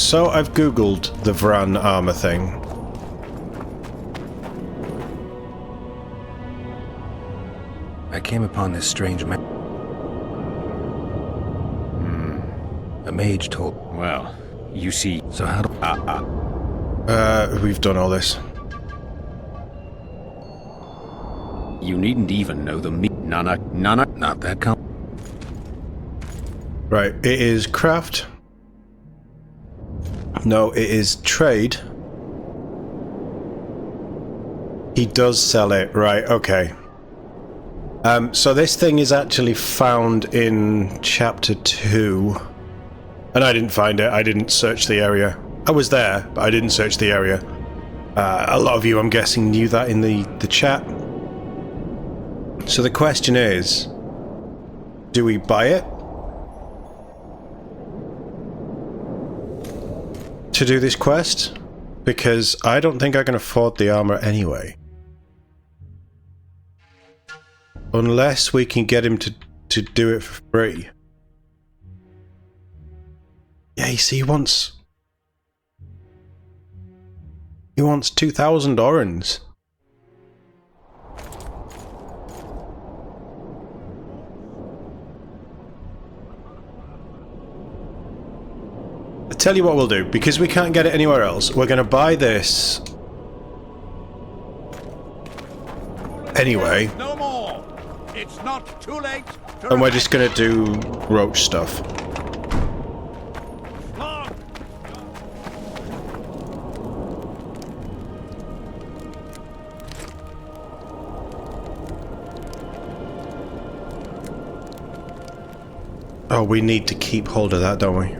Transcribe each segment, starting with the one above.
So I've googled the Vran armor thing. I came upon this strange man. A mage told. Well, you see. So how do... We've done all this. You needn't even know the Nana. Not that com... Right, it is craft. No, it is trade. He does sell it, right, okay. So this thing is actually found in chapter 2. And I didn't find it, I didn't search the area. I was there, but I didn't search the area. A lot of you, I'm guessing, knew that in the chat. So the question is, do we buy it? To do this quest? Because I don't think I can afford the armor anyway. Unless we can get him to do it for free. Yeah, you see, he wants 2,000 orens. I'll tell you what we'll do, because we can't get it anywhere else, we're going to buy this anyway. No more. It's not too late. And we're just going to do roach stuff. Oh, we need to keep hold of that, don't we?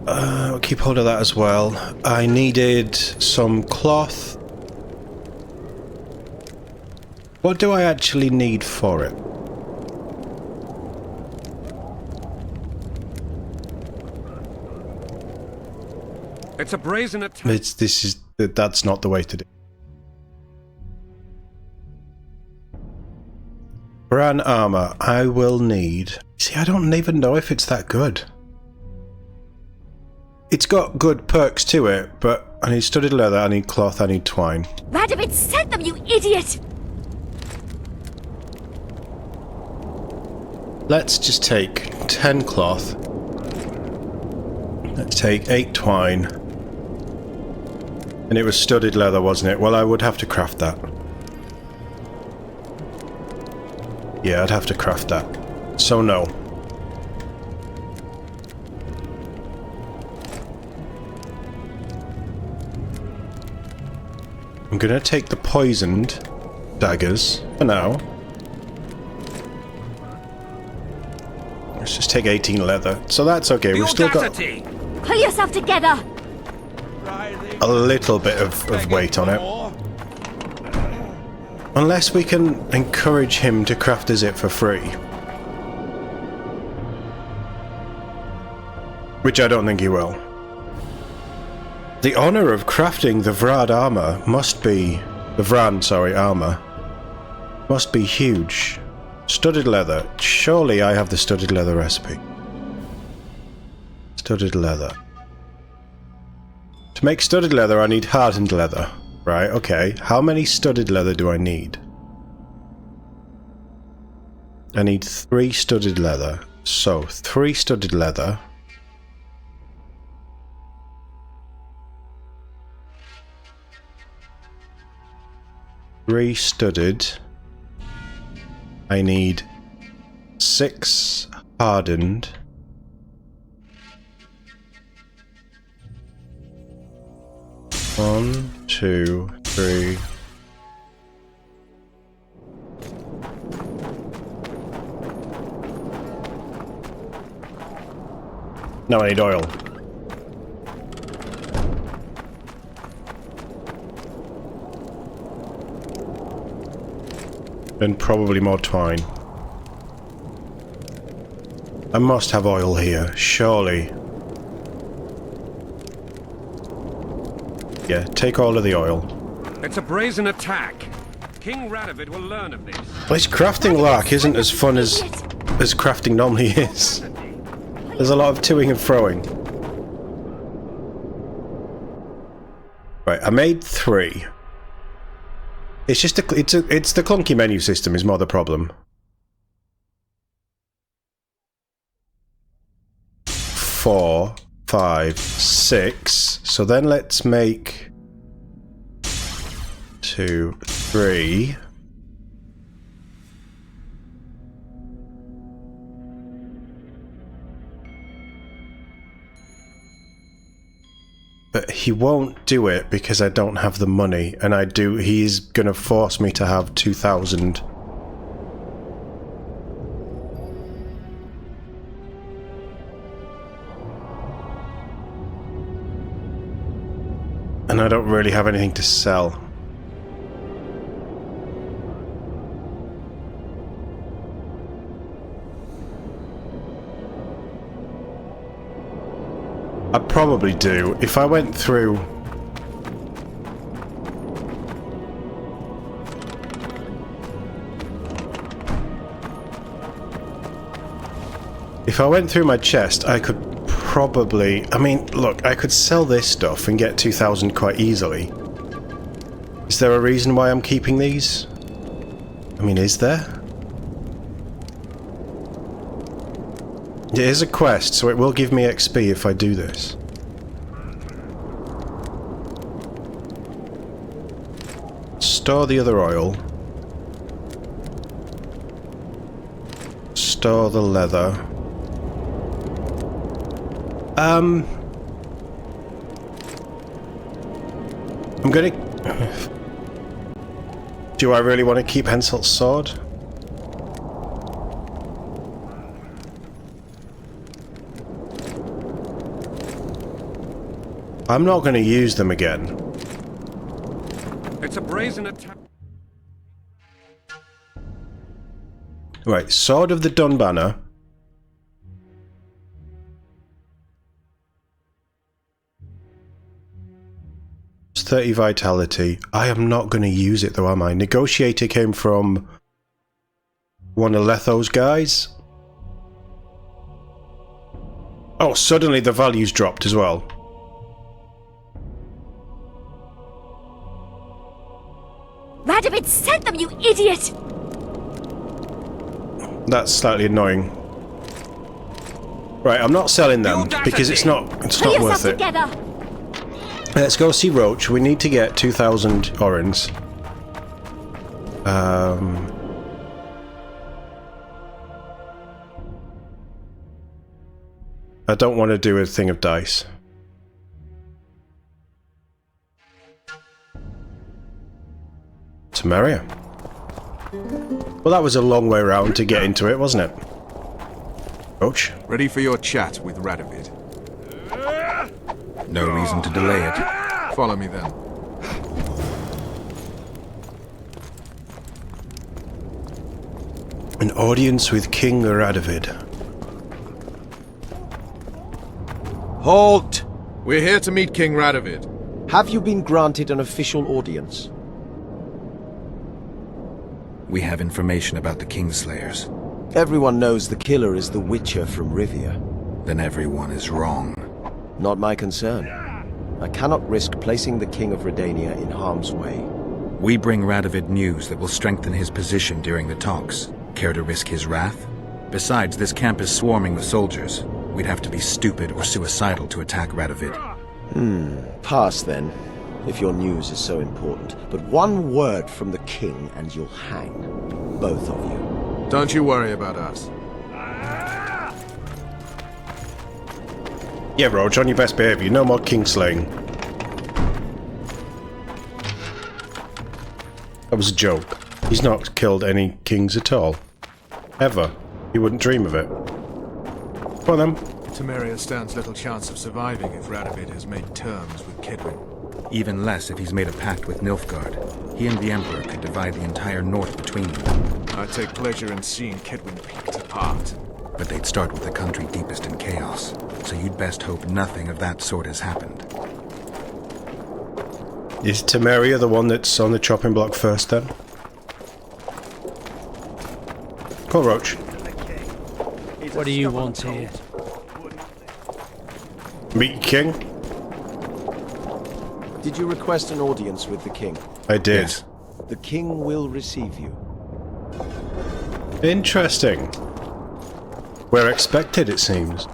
We'll keep hold of that as well. I needed some cloth. What do I actually need for it? It's a brazen attack. That's not the way to do it. Bran armor, I will need... See, I don't even know if it's that good. It's got good perks to it, but I need studded leather, I need cloth, I need twine. Radovid sent them, you idiot! Let's just take 10 cloth. Let's take 8 twine. And it was studded leather, wasn't it? Well, I would have to craft that. Yeah, I'd have to craft that. So no. I'm gonna take the poisoned daggers for now. Let's just take 18 leather. So that's okay, we've still got Pull yourself together! a little bit of weight on it. Unless we can encourage him to craft us it for free. Which I don't think he will. The honor of crafting the Vrad armor must be... The Vran, sorry, armor. Must be huge. Studded leather. Surely I have the studded leather recipe. Studded leather. To make studded leather I need hardened leather. Right, okay. How many studded leather do I need? I need 3 studded leather. So, 3 studded leather. Studded. I need 6 hardened. One, 2, 3. Now I need oil. And probably more twine. I must have oil here, surely. Yeah, take all of the oil. It's a brazen attack. King Radovid will learn of this. This crafting lark isn't as fun as crafting normally is. There's a lot of toing and froing. Right, I made 3. It's just it's the clunky menu system is more the problem. 4, 5, 6. So then let's make 2, 3. But he won't do it because I don't have the money, and he's gonna force me to have 2,000. And I don't really have anything to sell. I probably do. If I went through... If I went through my chest, I could probably... I mean, look, I could sell this stuff and get 2,000 quite easily. Is there a reason why I'm keeping these? I mean, is there? It is a quest, so it will give me XP if I do this. Store the other oil. Store the leather. I'm gonna... Do I really want to keep Henselt's sword? I'm not going to use them again. It's a brazen attack. Right, Sword of the Dunbanner. It's 30 vitality. I am not going to use it though, am I? Negotiator came from one of Letho's guys. Oh, suddenly the value's dropped as well. Radovid sent them, you idiot! That's slightly annoying. Right, I'm not selling them because it's not worth it. Together. Let's go see Roach. We need to get 2,000 orens. I don't want to do a thing of dice. Temeria. Well, that was a long way around to get into it, wasn't it? Roach. Ready for your chat with Radovid. No reason to delay it. Follow me then. An audience with King Radovid. Halt! We're here to meet King Radovid. Have you been granted an official audience? We have information about the Kingslayers. Everyone knows the killer is the Witcher from Rivia. Then everyone is wrong. Not my concern. I cannot risk placing the King of Redania in harm's way. We bring Radovid news that will strengthen his position during the talks. Care to risk his wrath? Besides, this camp is swarming with soldiers. We'd have to be stupid or suicidal to attack Radovid. Pass then, if your news is so important. But one word from the King and you'll hang. Both of you. Don't you worry about us. Yeah, Roach, on your best behaviour. No more kingslaying. That was a joke. He's not killed any kings at all. Ever. He wouldn't dream of it. Go on then. Temeria stands little chance of surviving if Radovid has made terms with Kidwin. Even less if he's made a pact with Nilfgaard. He and the Emperor could divide the entire north between them. I take pleasure in seeing Kidwin picked apart. But they'd start with the country deepest in chaos. So you'd best hope nothing of that sort has happened. Is Temeria the one that's on the chopping block first then? Call Roach. What do you want here? Meet King? Did you request an audience with the king? I did. Yes. The king will receive you. Interesting. We're expected, it seems.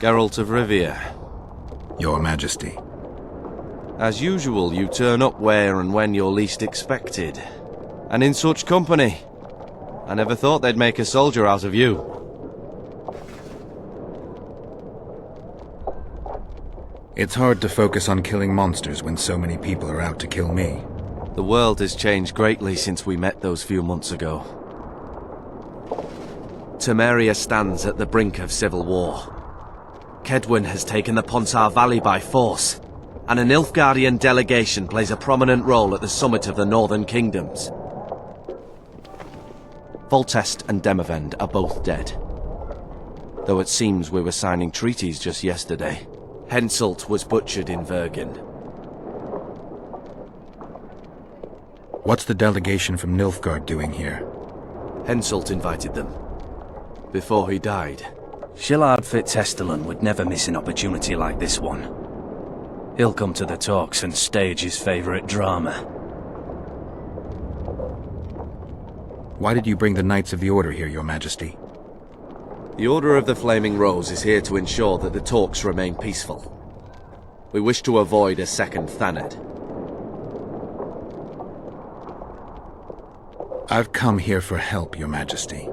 Geralt of Rivia. Your Majesty. As usual, you turn up where and when you're least expected. And in such company. I never thought they'd make a soldier out of you. It's hard to focus on killing monsters when so many people are out to kill me. The world has changed greatly since we met those few months ago. Temeria stands at the brink of civil war. Kedwin has taken the Pontar Valley by force, and a Nilfgaardian delegation plays a prominent role at the summit of the Northern Kingdoms. Foltest and Demavend are both dead. Though it seems we were signing treaties just yesterday. Henselt was butchered in Vergen. What's the delegation from Nilfgaard doing here? Henselt invited them. Before he died. Shillard Fitzhestelin would never miss an opportunity like this one. He'll come to the talks and stage his favourite drama. Why did you bring the Knights of the Order here, Your Majesty? The Order of the Flaming Rose is here to ensure that the talks remain peaceful. We wish to avoid a second Thanedd. I've come here for help, Your Majesty.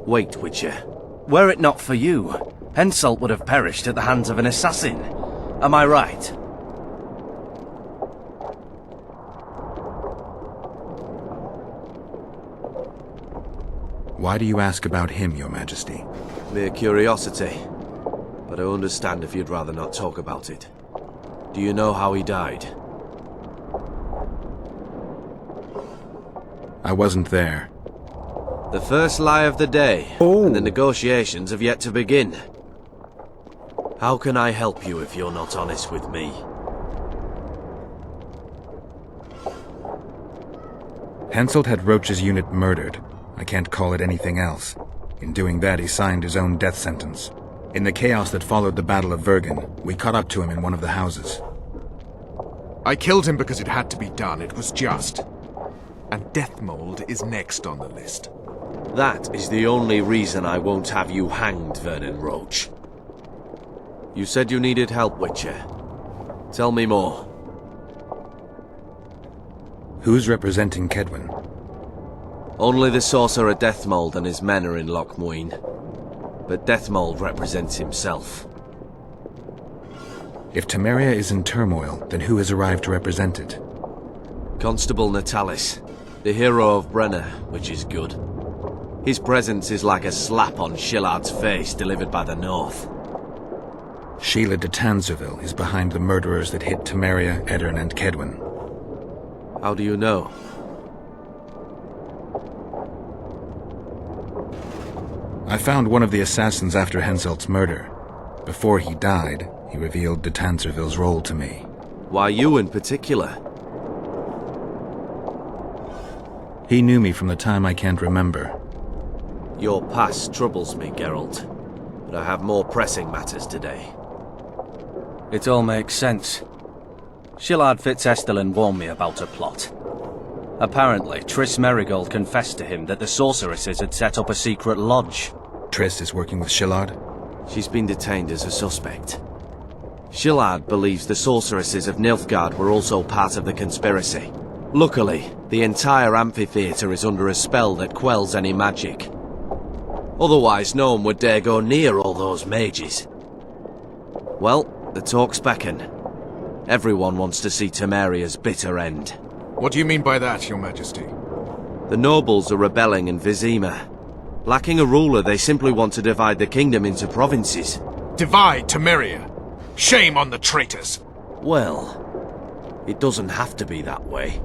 Wait, Witcher. Were it not for you, Henselt would have perished at the hands of an assassin. Am I right? Why do you ask about him, Your Majesty? Mere curiosity. But I understand if you'd rather not talk about it. Do you know how he died? I wasn't there. The first lie of the day, and the negotiations have yet to begin. How can I help you if you're not honest with me? Henselt had Roach's unit murdered. I can't call it anything else. In doing that, he signed his own death sentence. In the chaos that followed the Battle of Vergen, we caught up to him in one of the houses. I killed him because it had to be done. It was just. And Deathmold is next on the list. That is the only reason I won't have you hanged, Vernon Roach. You said you needed help, Witcher. Tell me more. Who's representing Kedwin? Only the sorcerer Deathmold and his men are in Lochmuin. But Deathmold represents himself. If Temeria is in turmoil, then who has arrived to represent it? Constable Natalis, the hero of Brenna, which is good. His presence is like a slap on Shillard's face delivered by the North. Sheila de Tanzerville is behind the murderers that hit Temeria, Eddern, and Kedwin. How do you know? I found one of the assassins after Henselt's murder. Before he died, he revealed de Tanzerville's role to me. Why you in particular? He knew me from the time I can't remember. Your past troubles me, Geralt. But I have more pressing matters today. It all makes sense. Shillard Fitzhestelin warned me about a plot. Apparently, Triss Merigold confessed to him that the sorceresses had set up a secret lodge. Triss is working with Shillard? She's been detained as a suspect. Shillard believes the sorceresses of Nilfgaard were also part of the conspiracy. Luckily, the entire amphitheatre is under a spell that quells any magic. Otherwise, no one would dare go near all those mages. Well, the talks beckon. Everyone wants to see Temeria's bitter end. What do you mean by that, Your Majesty? The nobles are rebelling in Vizima. Lacking a ruler, they simply want to divide the kingdom into provinces. Divide Temeria! Shame on the traitors! Well, it doesn't have to be that way.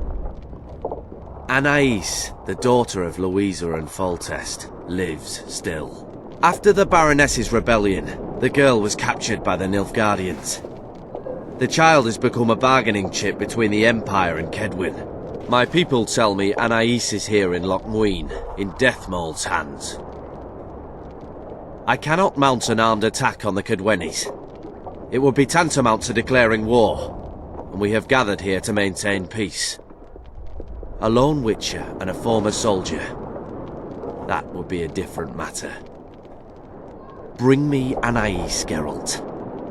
Anais, the daughter of Louisa and Foltest, lives still. After the Baroness's rebellion, the girl was captured by the Nilfgaardians. The child has become a bargaining chip between the Empire and Kedwin. My people tell me Anais is here in Lochmuin, in Deathmold's hands. I cannot mount an armed attack on the Kedwenis. It would be tantamount to declaring war, and we have gathered here to maintain peace. A lone witcher and a former soldier, that would be a different matter. Bring me Anais, Geralt,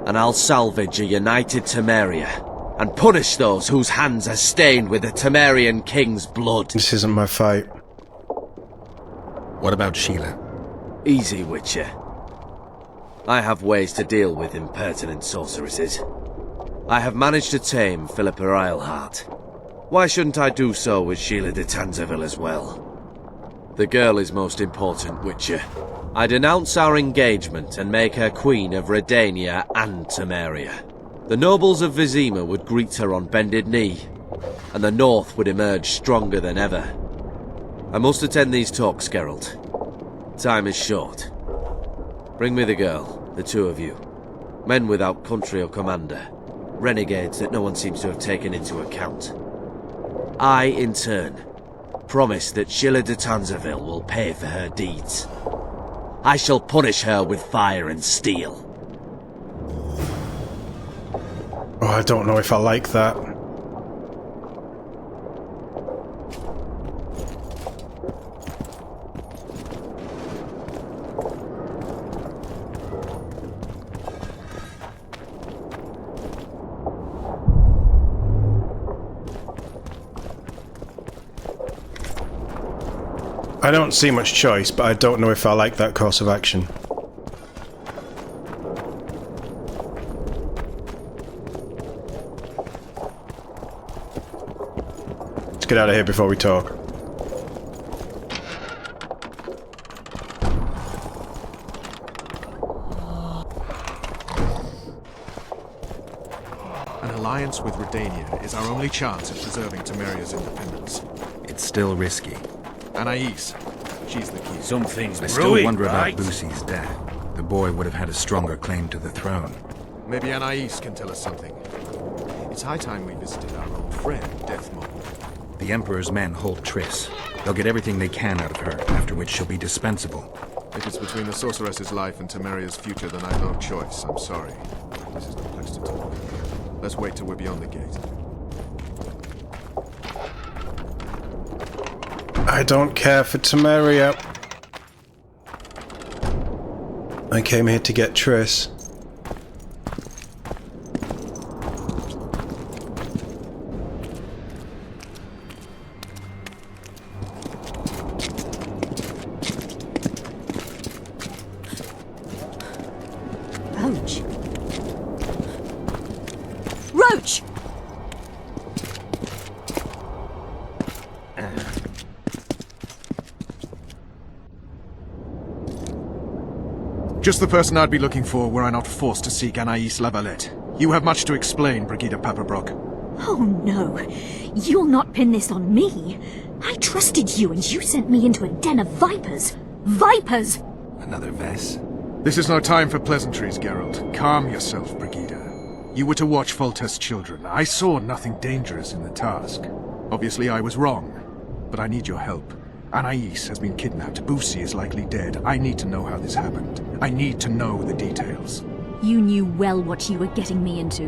and I'll salvage a united Temeria, and punish those whose hands are stained with the Temerian king's blood. This isn't my fight. What about Sheila? Easy, Witcher. I have ways to deal with impertinent sorceresses. I have managed to tame Philippa Eilhart. Why shouldn't I do so with Sheila de Tanzaville as well? The girl is most important, Witcher. I denounce our engagement and make her Queen of Redania and Temeria. The nobles of Vizima would greet her on bended knee, and the North would emerge stronger than ever. I must attend these talks, Geralt. Time is short. Bring me the girl, the two of you. Men without country or commander. Renegades that no one seems to have taken into account. I, in turn, promise that Sheila de Tanzaville will pay for her deeds. I shall punish her with fire and steel. Oh, I don't know if I like that. I don't see much choice, but I don't know if I like that course of action. Let's get out of here before we talk. An alliance with Redania is our only chance of preserving Temeria's independence. It's still risky. Anais, she's the key. Something's I still wonder about Boosie's death. The boy would have had a stronger claim to the throne. Maybe Anais can tell us something. It's high time we visited our old friend, Deathmold. The Emperor's men hold Triss. They'll get everything they can out of her, after which she'll be dispensable. If it's between the sorceress's life and Temeria's future, then I've no choice. I'm sorry. This is no place to talk. Let's wait till we're beyond the gate. I don't care for Temeria. I came here to get Triss. Roach. Roach! Just the person I'd be looking for were I not forced to seek Anais Lavalette. You have much to explain, Brigida Paperbrock. Oh no, you'll not pin this on me. I trusted you and you sent me into a den of vipers. Vipers! Another Vess? This is no time for pleasantries, Geralt. Calm yourself, Brigida. You were to watch Foltest's children. I saw nothing dangerous in the task. Obviously I was wrong, but I need your help. Anais has been kidnapped. Boosie is likely dead. I need to know how this happened. I need to know the details. You knew well what you were getting me into.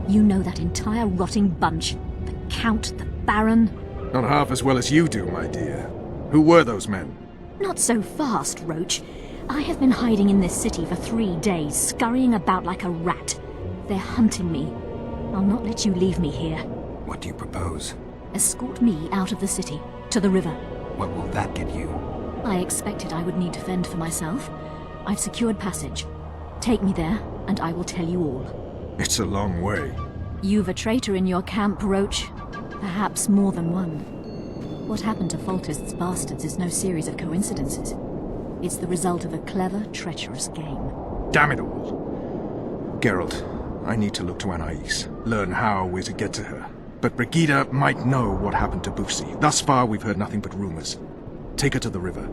You know that entire rotting bunch. The Count, the Baron. Not half as well as you do, my dear. Who were those men? Not so fast, Roach. I have been hiding in this city for 3 days, scurrying about like a rat. They're hunting me. I'll not let you leave me here. What do you propose? Escort me out of the city, to the river. What will that get you? I expected I would need to fend for myself. I've secured passage. Take me there, and I will tell you all. It's a long way. You've a traitor in your camp, Roach. Perhaps more than one. What happened to Foltest's bastards is no series of coincidences. It's the result of a clever, treacherous game. Damn it all! Geralt, I need to look to Anais, learn how we're to get to her. But Brigida might know what happened to Boosie. Thus far, we've heard nothing but rumors. Take her to the river.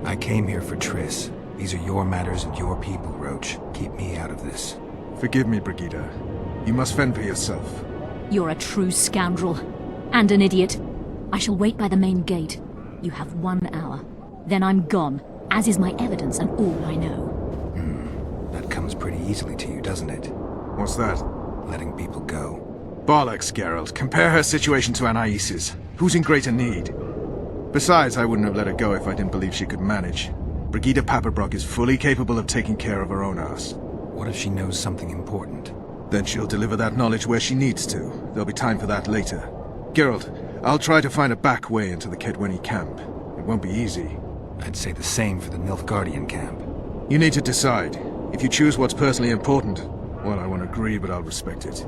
I came here for Triss. These are your matters and your people, Roach. Keep me out of this. Forgive me, Brigida. You must fend for yourself. You're a true scoundrel. And an idiot. I shall wait by the main gate. You have 1 hour. Then I'm gone, as is my evidence and all I know. That comes pretty easily to you, doesn't it? What's that? Letting people go. Bollocks, Geralt. Compare her situation to Anais's. Who's in greater need? Besides, I wouldn't have let her go if I didn't believe she could manage. Brigida Paperbrock is fully capable of taking care of her own ass. What if she knows something important? Then she'll deliver that knowledge where she needs to. There'll be time for that later. Geralt, I'll try to find a back way into the Kedweni camp. It won't be easy. I'd say the same for the Nilfgaardian camp. You need to decide. If you choose what's personally important, well, I won't agree, but I'll respect it.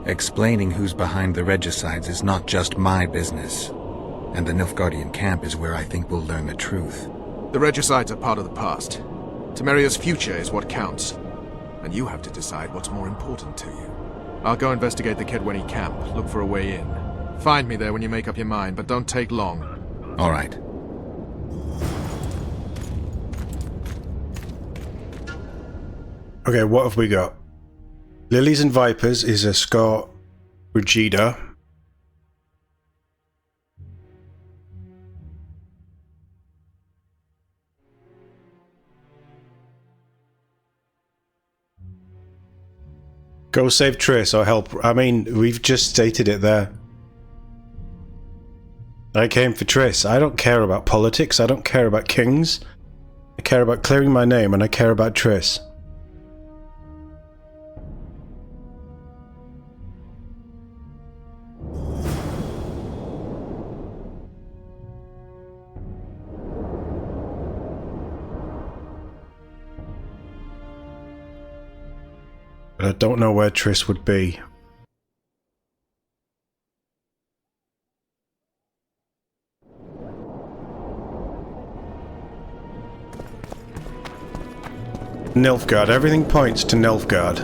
Explaining who's behind the regicides is not just my business. And the Nilfgaardian camp is where I think we'll learn the truth. The regicides are part of the past. Temeria's future is what counts. And you have to decide what's more important to you. I'll go investigate the Kedweni camp, look for a way in. Find me there when you make up your mind, but don't take long. All right. Okay, what have we got? Lilies and Vipers is escort Brigida. Go save Triss or help. I mean, we've just stated it there. I came for Triss. I don't care about politics. I don't care about kings. I care about clearing my name, and I care about Triss. But I don't know where Triss would be. Nilfgaard. Everything points to Nilfgaard.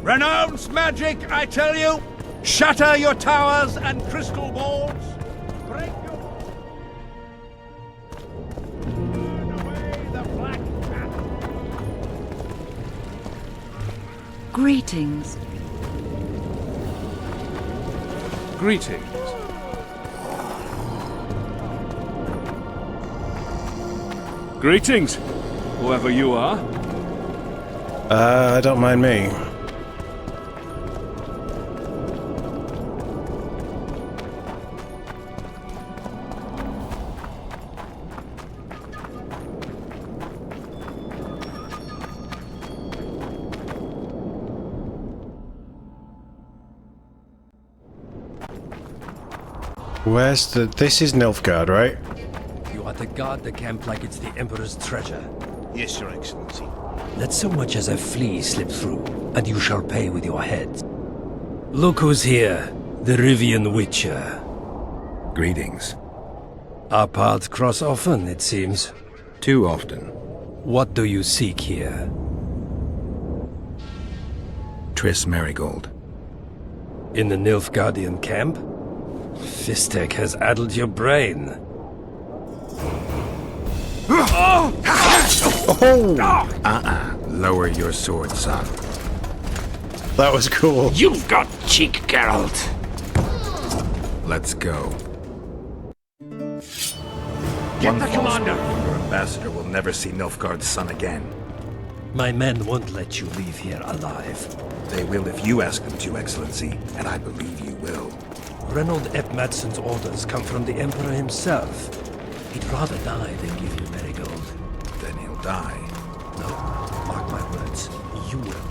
Renounce magic, I tell you! Shatter your towers and crystal balls! Break your... Burn away the black cat! Greetings. Greetings. Greetings, whoever you are. Don't mind me. Where's the... This is Nilfgaard, right? You are to guard the camp like it's the Emperor's treasure. Yes, Your Excellency. Let so much as a flea slip through, and you shall pay with your head. Look who's here, the Rivian Witcher. Greetings. Our paths cross often, it seems. Too often. What do you seek here? Triss Merigold. In the Nilfgaardian camp? Fistek has addled your brain. Lower your sword, son. That was cool. You've got cheek, Geralt! Let's go. Get the commander! Your ambassador will never see Nilfgaard's son again. My men won't let you leave here alive. They will if you ask them to, Excellency, and I believe you will. Reynold Ep Madsen's orders come from the Emperor himself. He'd rather die than give you Marigold. Then he'll die. No, mark my words. You will.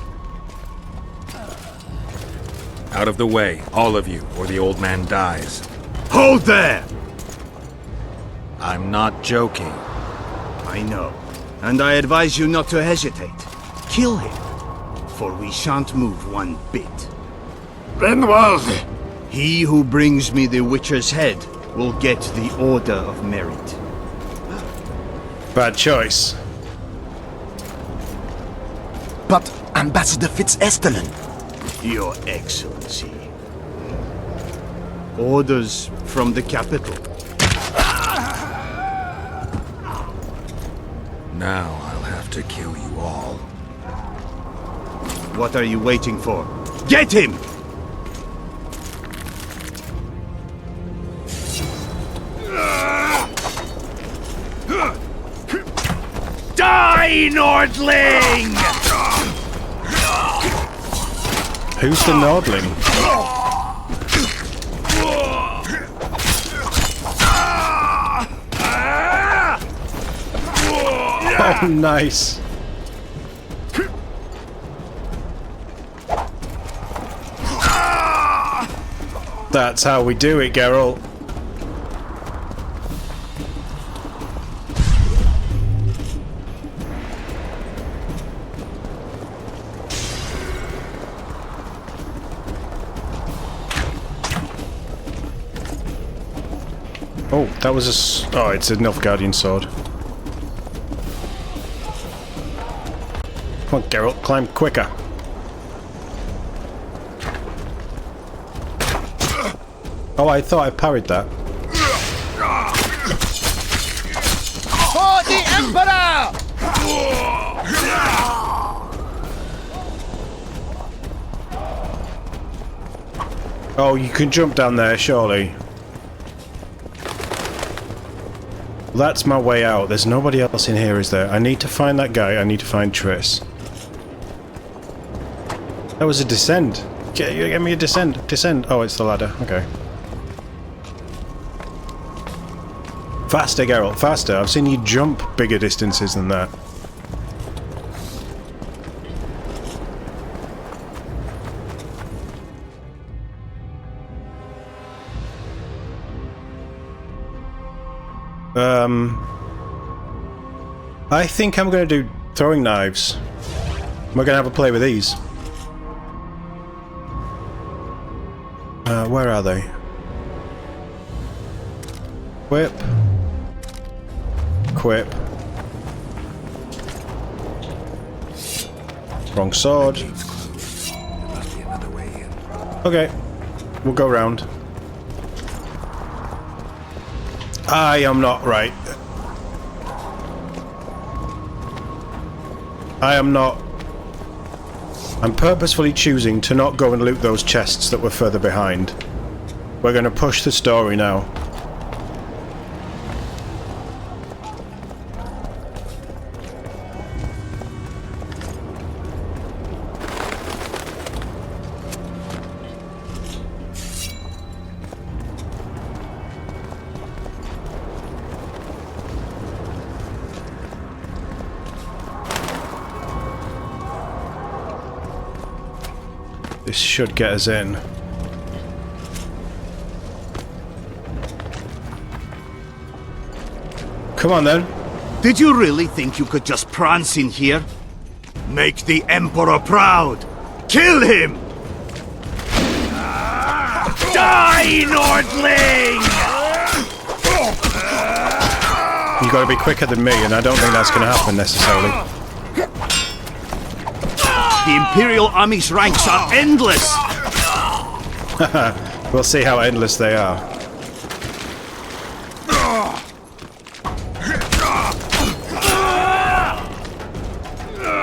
Out of the way, all of you, or the old man dies. Hold there! I'm not joking. I know, and I advise you not to hesitate. Kill him, for we shan't move one bit. Renwald! He who brings me the Witcher's head will get the Order of Merit. Bad choice. But Ambassador Fitz-Estellen... Your Excellency... Orders from the capital. Now I'll have to kill you all. What are you waiting for? Get him! Die, Nordling! Who's the Nordling? Oh, nice. That's how we do it, Geralt. Oh, that was a... Oh, it's a Nilfgaardian sword. Come on, Geralt, climb quicker. Oh, I thought I parried that. For the Emperor! Oh, you can jump down there, surely. That's my way out. There's nobody else in here, is there? I need to find that guy. I need to find Triss. That was a descend. Get me a descend. Descend. Oh, it's the ladder. Okay. Faster, Geralt. Faster. I've seen you jump bigger distances than that. I think I'm going to do throwing knives. We're going to have a play with these. Where are they? Whip. Quip. Wrong sword. Okay. We'll go round. I am not right. I am not... I'm purposefully choosing to not go and loot those chests that were further behind. We're going to push the story now. This should get us in. Come on then. Did you really think you could just prance in here? Make the Emperor proud! Kill him! Die, Nordling! You gotta be quicker than me, and I don't think that's gonna happen necessarily. The Imperial Army's ranks are endless! We'll see how endless they are.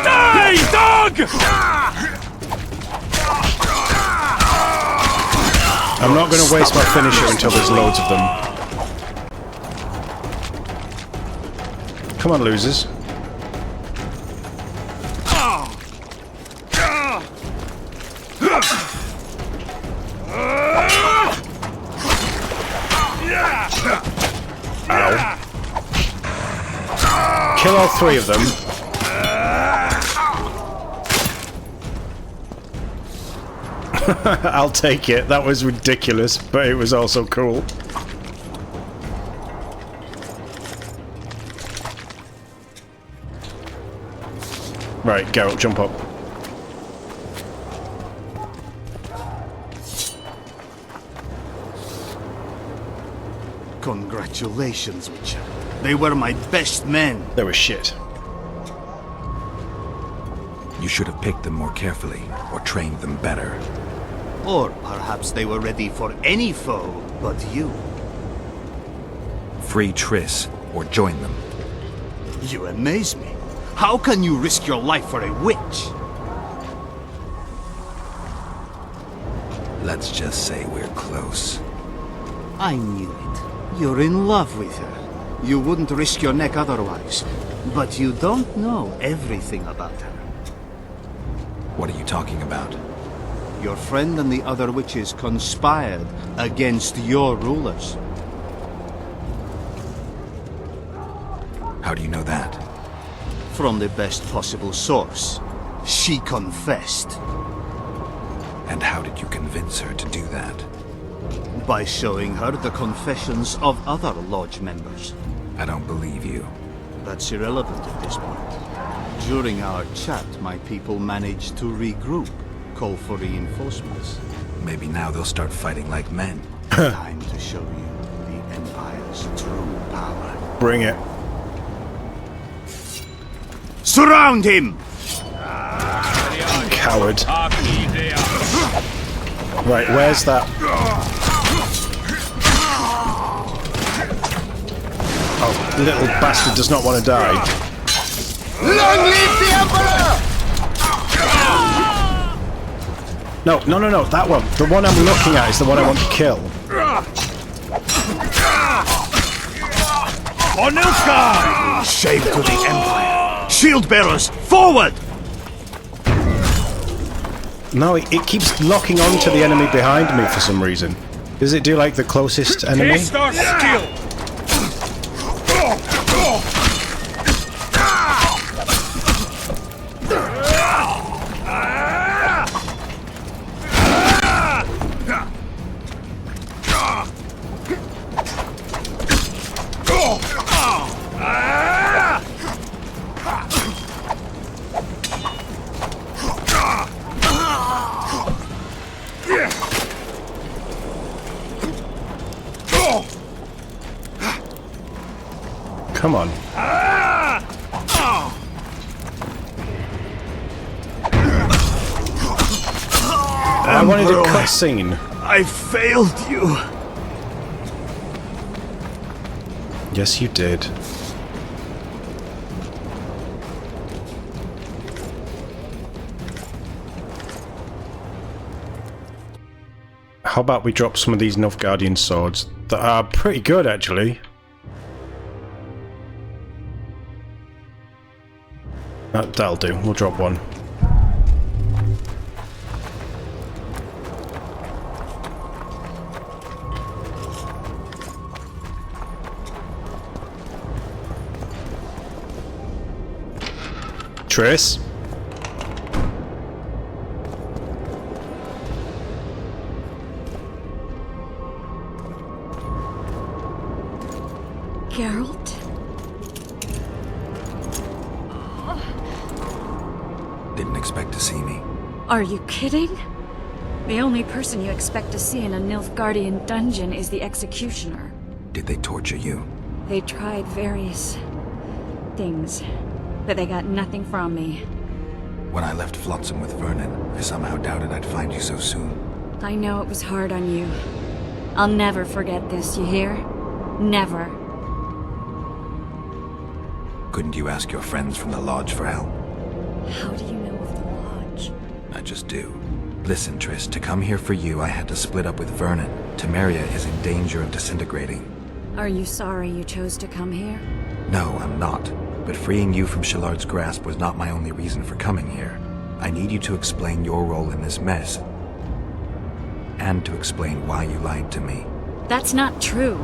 Die, dog! I'm not gonna waste my finisher until there's loads of them. Come on, losers. Kill all three of them. I'll take it. That was ridiculous, but it was also cool. Right, Geralt, jump up. Congratulations, Witcher. They were my best men. They were shit. You should have picked them more carefully, or trained them better. Or perhaps they were ready for any foe but you. Free Triss, or join them. You amaze me. How can you risk your life for a witch? Let's just say we're close. I knew it. You're in love with her. You wouldn't risk your neck otherwise. But you don't know everything about her. What are you talking about? Your friend and the other witches conspired against your rulers. How do you know that? From the best possible source. She confessed. And how did you convince her to do that? By showing her the confessions of other lodge members. I don't believe you. That's irrelevant at this point. During our chat, my people managed to regroup, call for reinforcements. Maybe now they'll start fighting like men. Time to show you the Empire's true power. Bring it. Surround him! Coward. Right, where's that? Oh, little bastard does not want to die. Long live the Emperor! No, that one. The one I'm looking at is the one I want to kill. For Nilfgaard! Shame to the Empire! Shield bearers, forward! No, it keeps locking onto the enemy behind me for some reason. Does it do like the closest enemy? Taste our skill! Come on. I wanted a cutscene. I failed you. Yes, you did. How about we drop some of these Nilfgaardian swords that are pretty good, actually. That'll do. We'll drop one. Triss? Geralt? Didn't expect to see me. Are you kidding? The only person you expect to see in a Nilfgaardian dungeon is the executioner. Did they torture you? They tried various things, but they got nothing from me. When I left Flotsam with Vernon, I somehow doubted I'd find you so soon. I know it was hard on you. I'll never forget this, you hear? Never. Couldn't you ask your friends from the Lodge for help? How do you know of the Lodge? I just do. Listen, Triss, to come here for you, I had to split up with Vernon. Temeria is in danger of disintegrating. Are you sorry you chose to come here? No, I'm not. But freeing you from Shillard's grasp was not my only reason for coming here. I need you to explain your role in this mess. And to explain why you lied to me. That's not true.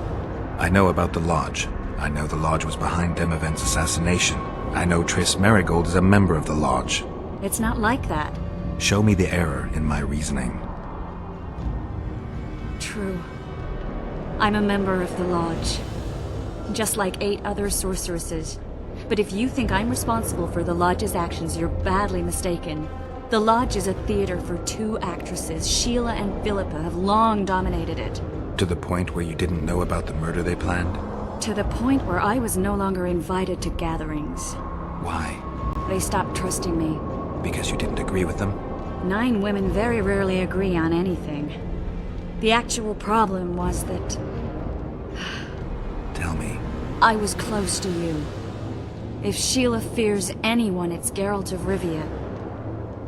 I know about the Lodge. I know the Lodge was behind Demavend's assassination. I know Triss Merigold is a member of the Lodge. It's not like that. Show me the error in my reasoning. True. I'm a member of the Lodge. Just like 8 other sorceresses. But if you think I'm responsible for the Lodge's actions, you're badly mistaken. The Lodge is a theater for 2 actresses. Sheila and Philippa have long dominated it. To the point where you didn't know about the murder they planned? To the point where I was no longer invited to gatherings. Why? They stopped trusting me. Because you didn't agree with them? 9 women very rarely agree on anything. The actual problem was that Tell me. I was close to you. If Sheila fears anyone, it's Geralt of Rivia.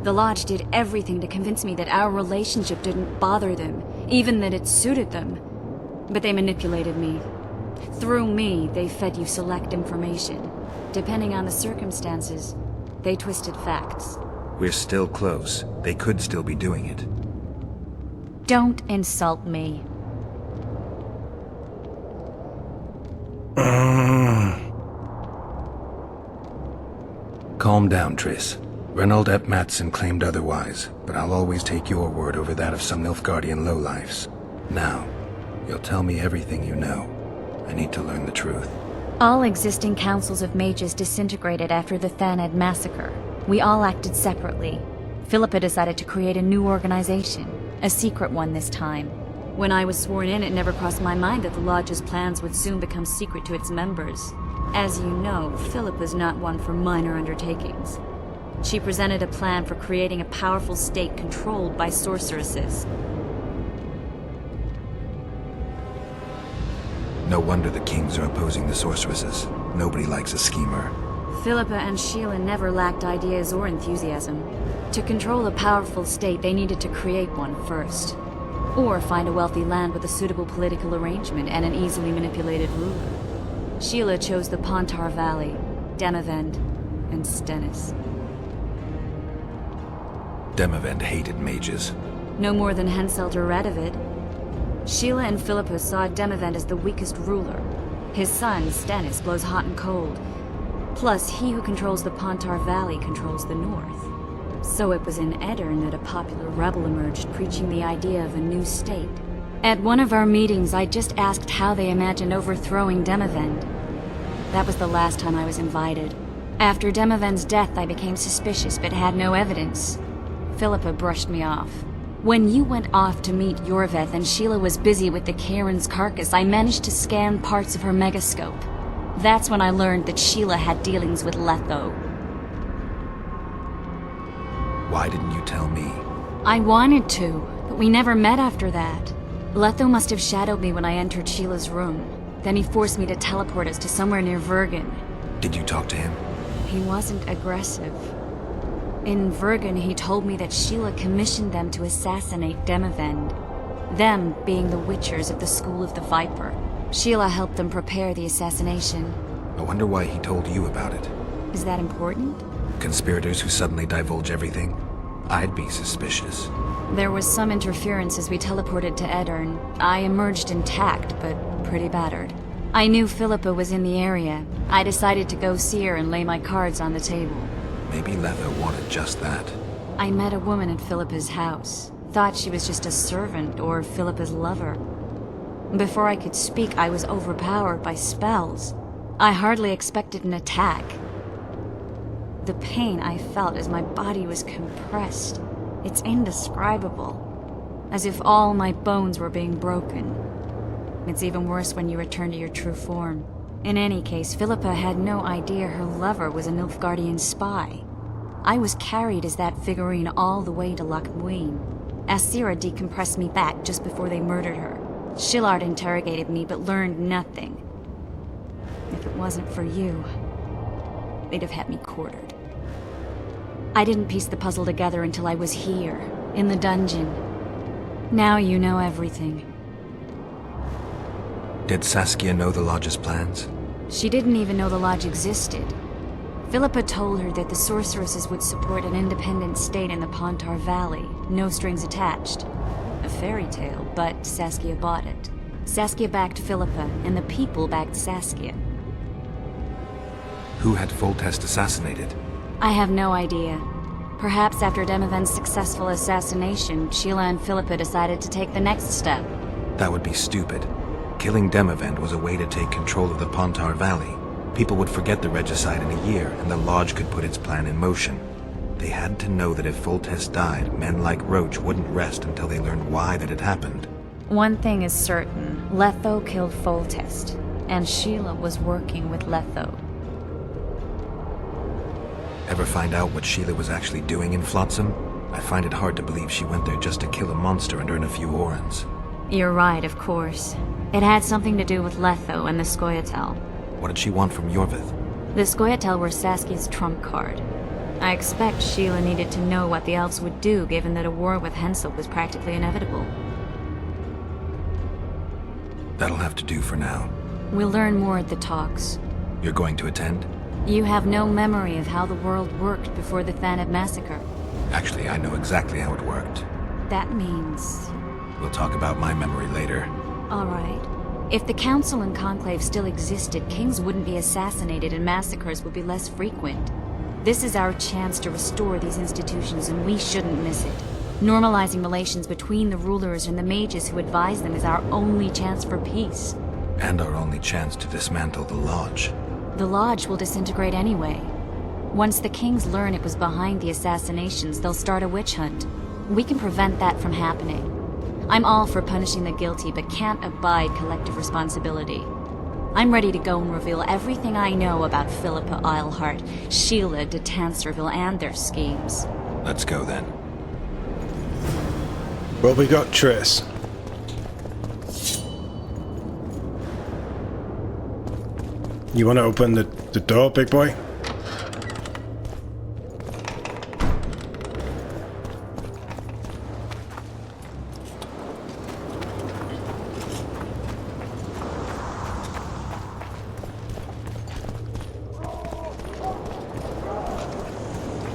The Lodge did everything to convince me that our relationship didn't bother them, even that it suited them. But they manipulated me. Through me, they fed you select information. Depending on the circumstances, they twisted facts. We're still close. They could still be doing it. Don't insult me. Calm down, Triss. Reynold Ep Matson claimed otherwise, but I'll always take your word over that of some Nilfgaardian lowlifes. Now, you'll tell me everything you know. I need to learn the truth. All existing councils of mages disintegrated after the Thaned massacre. We all acted separately. Philippa decided to create a new organization, a secret one this time. When I was sworn in, it never crossed my mind that the Lodge's plans would soon become secret to its members. As you know, Philippa's not one for minor undertakings. She presented a plan for creating a powerful state controlled by sorceresses. No wonder the kings are opposing the sorceresses. Nobody likes a schemer. Philippa and Sheila never lacked ideas or enthusiasm. To control a powerful state, they needed to create one first. Or find a wealthy land with a suitable political arrangement and an easily manipulated ruler. Sheila chose the Pontar Valley, Demavend, and Stennis. Demavend hated mages. No more than Henselt or Radovid. Sheila and Philippa saw Demavend as the weakest ruler. His son, Stennis, blows hot and cold. Plus, he who controls the Pontar Valley controls the north. So it was in Edirn that a popular rebel emerged, preaching the idea of a new state. At one of our meetings, I just asked how they imagined overthrowing Demavend. That was the last time I was invited. After Demavend's death, I became suspicious, but had no evidence. Philippa brushed me off. When you went off to meet Yorveth and Sheila was busy with the Karen's carcass, I managed to scan parts of her megascope. That's when I learned that Sheila had dealings with Letho. Why didn't you tell me? I wanted to, but we never met after that. Letho must have shadowed me when I entered Sheila's room. Then he forced me to teleport us to somewhere near Vergen. Did you talk to him? He wasn't aggressive. In Vergen, he told me that Sheila commissioned them to assassinate Demavend. Them being the Witchers of the School of the Viper. Sheila helped them prepare the assassination. I wonder why he told you about it. Is that important? Conspirators who suddenly divulge everything? I'd be suspicious. There was some interference as we teleported to Edirn. I emerged intact, but pretty battered. I knew Philippa was in the area. I decided to go see her and lay my cards on the table. Maybe Letho wanted just that. I met a woman at Philippa's house. Thought she was just a servant or Philippa's lover. Before I could speak, I was overpowered by spells. I hardly expected an attack. The pain I felt as my body was compressed. It's indescribable. As if all my bones were being broken. It's even worse when you return to your true form. In any case, Philippa had no idea her lover was a Nilfgaardian spy. I was carried as that figurine all the way to Loch Muin. Asira decompressed me back just before they murdered her. Shillard interrogated me but learned nothing. If it wasn't for you, they'd have had me quartered. I didn't piece the puzzle together until I was here, in the dungeon. Now you know everything. Did Saskia know the Lodge's plans? She didn't even know the Lodge existed. Philippa told her that the sorceresses would support an independent state in the Pontar Valley, no strings attached. A fairy tale, but Saskia bought it. Saskia backed Philippa, and the people backed Saskia. Who had Foltest assassinated? I have no idea. Perhaps after Demavend's successful assassination, Sheila and Philippa decided to take the next step. That would be stupid. Killing Demavend was a way to take control of the Pontar Valley. People would forget the regicide in a year, and the Lodge could put its plan in motion. They had to know that if Foltest died, men like Roach wouldn't rest until they learned why that had happened. One thing is certain. Letho killed Foltest, and Sheila was working with Letho. Ever find out what Sheila was actually doing in Flotsam? I find it hard to believe she went there just to kill a monster and earn a few orens. You're right, of course. It had something to do with Letho and the Scoia'tael. What did she want from Yorvith? The Scoia'tael were Saskia's trump card. I expect Sheila needed to know what the elves would do, given that a war with Hensel was practically inevitable. That'll have to do for now. We'll learn more at the talks. You're going to attend? You have no memory of how the world worked before the Thanab massacre. Actually, I know exactly how it worked. That means... We'll talk about my memory later. All right. If the Council and Conclave still existed, kings wouldn't be assassinated and massacres would be less frequent. This is our chance to restore these institutions, and we shouldn't miss it. Normalizing relations between the rulers and the mages who advise them is our only chance for peace. And our only chance to dismantle the Lodge. The Lodge will disintegrate anyway. Once the kings learn it was behind the assassinations, they'll start a witch hunt. We can prevent that from happening. I'm all for punishing the guilty, but can't abide collective responsibility. I'm ready to go and reveal everything I know about Philippa Eilhart, Sheila de Tanserville, and their schemes. Let's go then. Well, we got Triss. You want to open the door, big boy?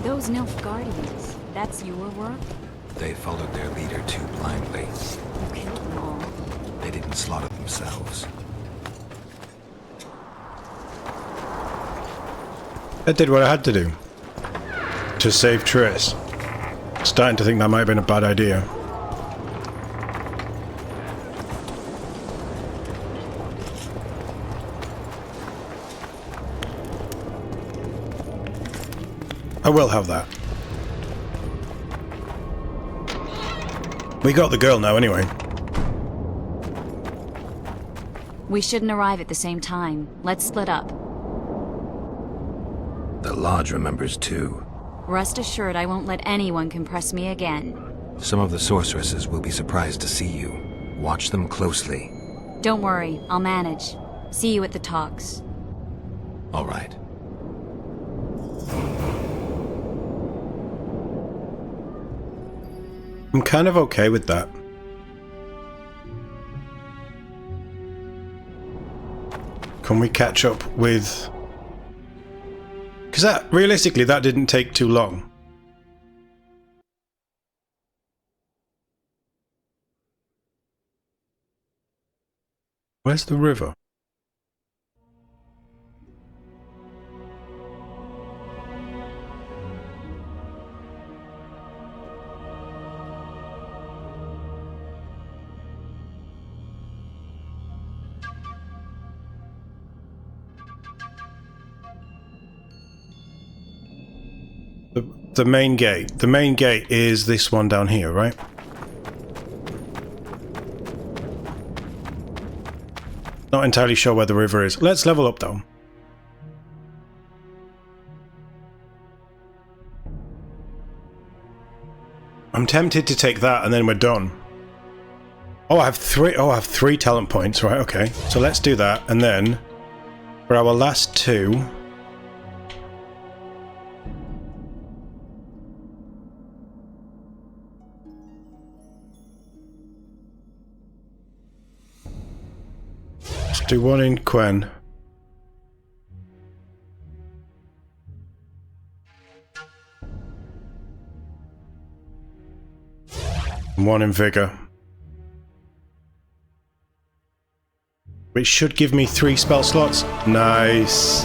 Those Nilfgaardians, that's your work? They followed their leader too blindly. You killed them all. They didn't slaughter themselves. I did what I had to do. To save Triss. Starting to think that might have been a bad idea. I will have that. We got the girl now anyway. We shouldn't arrive at the same time. Let's split up. The Lodge remembers too. Rest assured I won't let anyone compress me again. Some of the sorceresses will be surprised to see you. Watch them closely. Don't worry, I'll manage. See you at the talks. All right. I'm kind of okay with that. Can we catch up with... Because that, realistically, that didn't take too long. Where's the river? The main gate. The main gate is this one down here, right? Not entirely sure where the river is. Let's level up though. I'm tempted to take that and then we're done. Oh, I have three. Oh, I have 3 talent points. Right, okay. So let's do that, and then for our last 2. Do one in Quen. And one in Vigor. Which should give me 3 spell slots. Nice.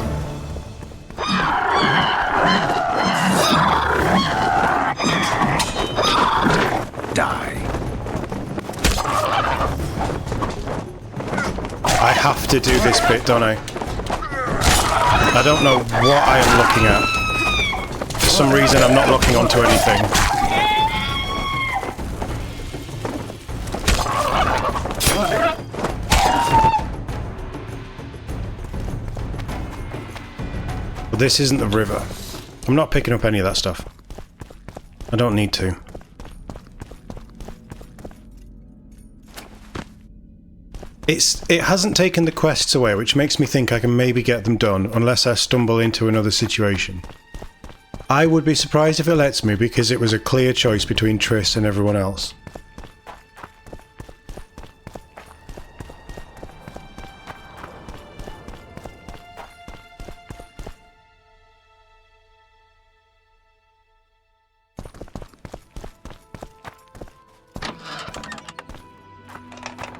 Die. I have to do this bit, don't I? I don't know what I am looking at. For some reason, I'm not looking onto anything. But this isn't the river. I'm not picking up any of that stuff. I don't need to. It hasn't taken the quests away, which makes me think I can maybe get them done, unless I stumble into another situation. I would be surprised if it lets me, because it was a clear choice between Triss and everyone else.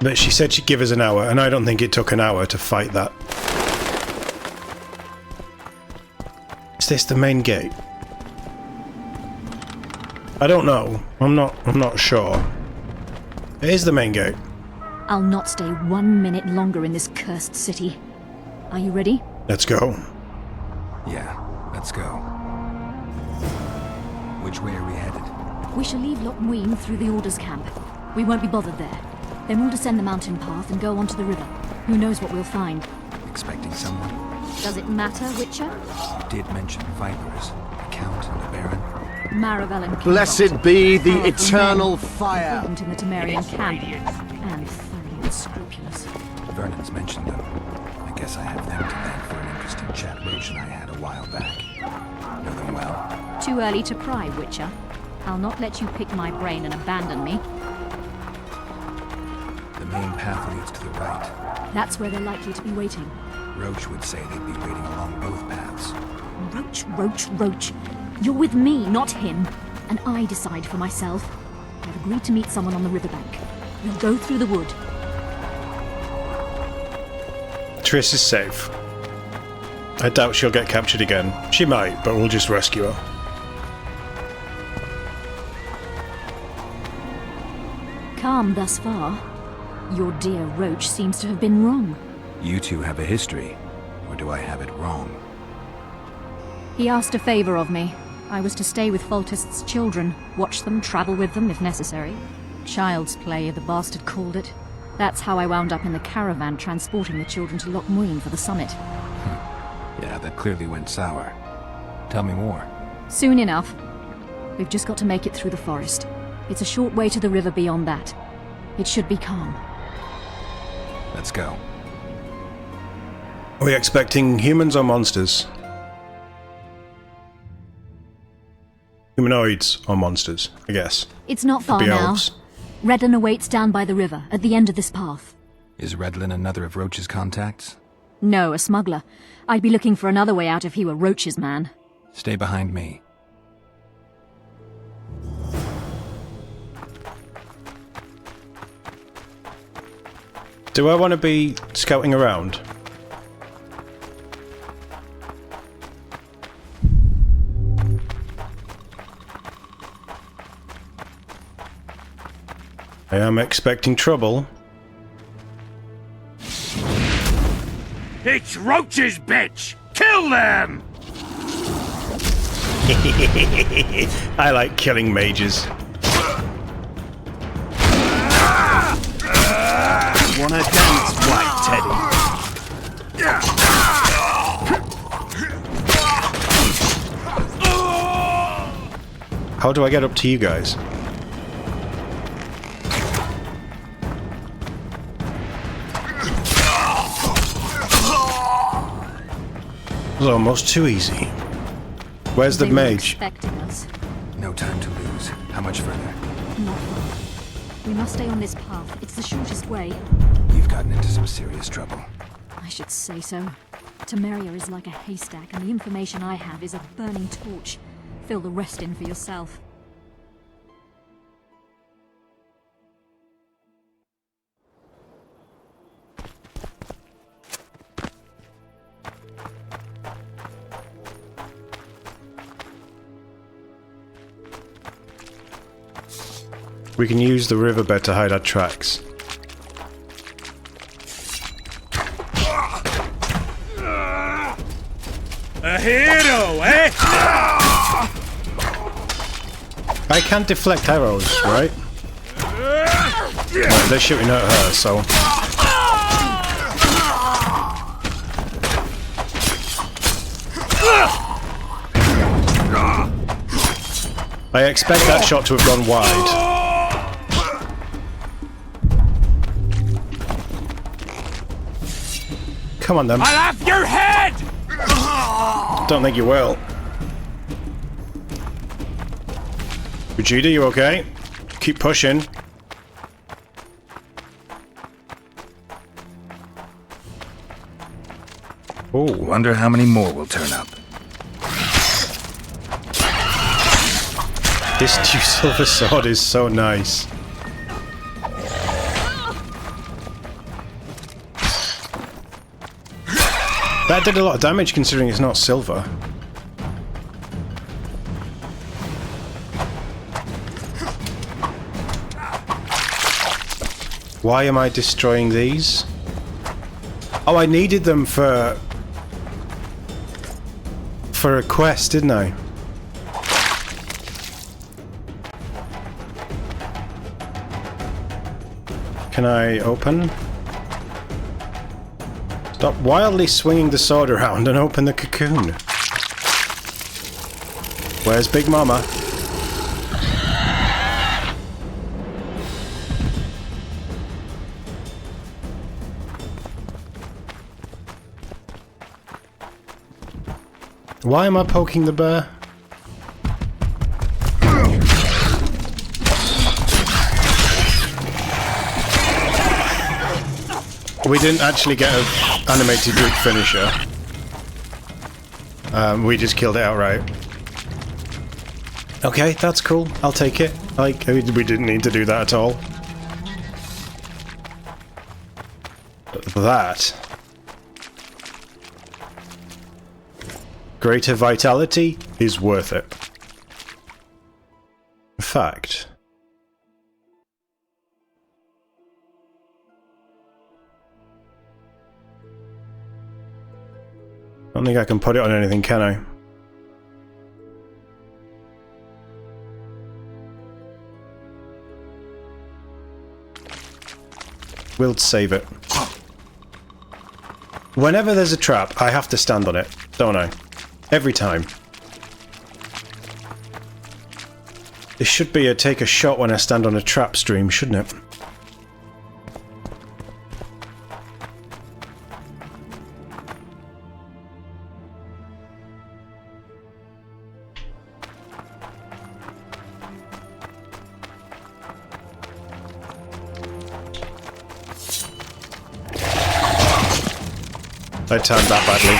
But she said she'd give us an hour, and I don't think it took an hour to fight that. Is this the main gate? I don't know. I'm not sure. It is the main gate. I'll not stay 1 minute longer in this cursed city. Are you ready? Let's go. Yeah, let's go. Which way are we headed? We shall leave Loch Muin through the Order's camp. We won't be bothered there. Then we'll descend the mountain path and go onto the river. Who knows what we'll find? Expecting someone? Does it matter, Witcher? You did mention vipers. A count and a baron. Maravel and Blessed be the eternal fire! Important in the Temerian camp. And thoroughly unscrupulous. Vernon's mentioned them. I guess I have them to thank for an interesting chat Roach and I had a while back. Know them well? Too early to pry, Witcher. I'll not let you pick my brain and abandon me. The main path leads to the right. That's where they're likely to be waiting. Roach would say they'd be waiting along both paths. Roach. You're with me, not him. And I decide for myself. I've agreed to meet someone on the riverbank. We'll go through the wood. Triss is safe. I doubt she'll get captured again. She might, but we'll just rescue her. Calm thus far. Your dear Roach seems to have been wrong. You two have a history, or do I have it wrong? He asked a favor of me. I was to stay with Foltest's children, watch them, travel with them if necessary. Child's play, the bastard called it. That's how I wound up in the caravan transporting the children to Loch Muin for the summit. Yeah, that clearly went sour. Tell me more. Soon enough. We've just got to make it through the forest. It's a short way to the river beyond that. It should be calm. Let's go. Are we expecting humans or monsters? Humanoids or monsters, I guess. It's not far Could be now. elves. Redlin awaits down by the river, at the end of this path. Is Redlin another of Roach's contacts? No, a smuggler. I'd be looking for another way out if he were Roach's man. Stay behind me. Do I want to be scouting around? I am expecting trouble. It's Roach's bitch! Kill them! I like killing mages. Wanna dance, White Teddy? How do I get up to you guys? It was almost too easy. Where's the They were mage? expecting us. No time to lose. How much further? Not far. We must stay on this path. It's the shortest way. You've gotten into some serious trouble. I should say so. Temeria is like a haystack, and the information I have is a burning torch. Fill the rest in for yourself. We can use the riverbed to hide our tracks. A hero, eh? I can deflect arrows, right? Right, they're shooting at her, so... I expect that shot to have gone wide. Come on, then. I'll have your head! Don't think you will. Vegeta, you okay? Keep pushing. Oh, wonder how many more will turn up. This new silver sword is so nice. That did a lot of damage considering it's not silver. Why am I destroying these? Oh, I needed them for a quest, didn't I? Can I open? Stop wildly swinging the sword around and open the cocoon. Where's Big Mama? Why am I poking the bear? We didn't actually get an animated group finisher. We just killed it outright. Okay, that's cool. I'll take it. Like, we didn't need to do that at all. But that... Greater vitality is worth it. In fact... I don't think I can put it on anything, can I? We'll save it. Whenever there's a trap, I have to stand on it, don't I? Every time. This should be a take a shot when I stand on a trap stream, shouldn't it? I timed that badly.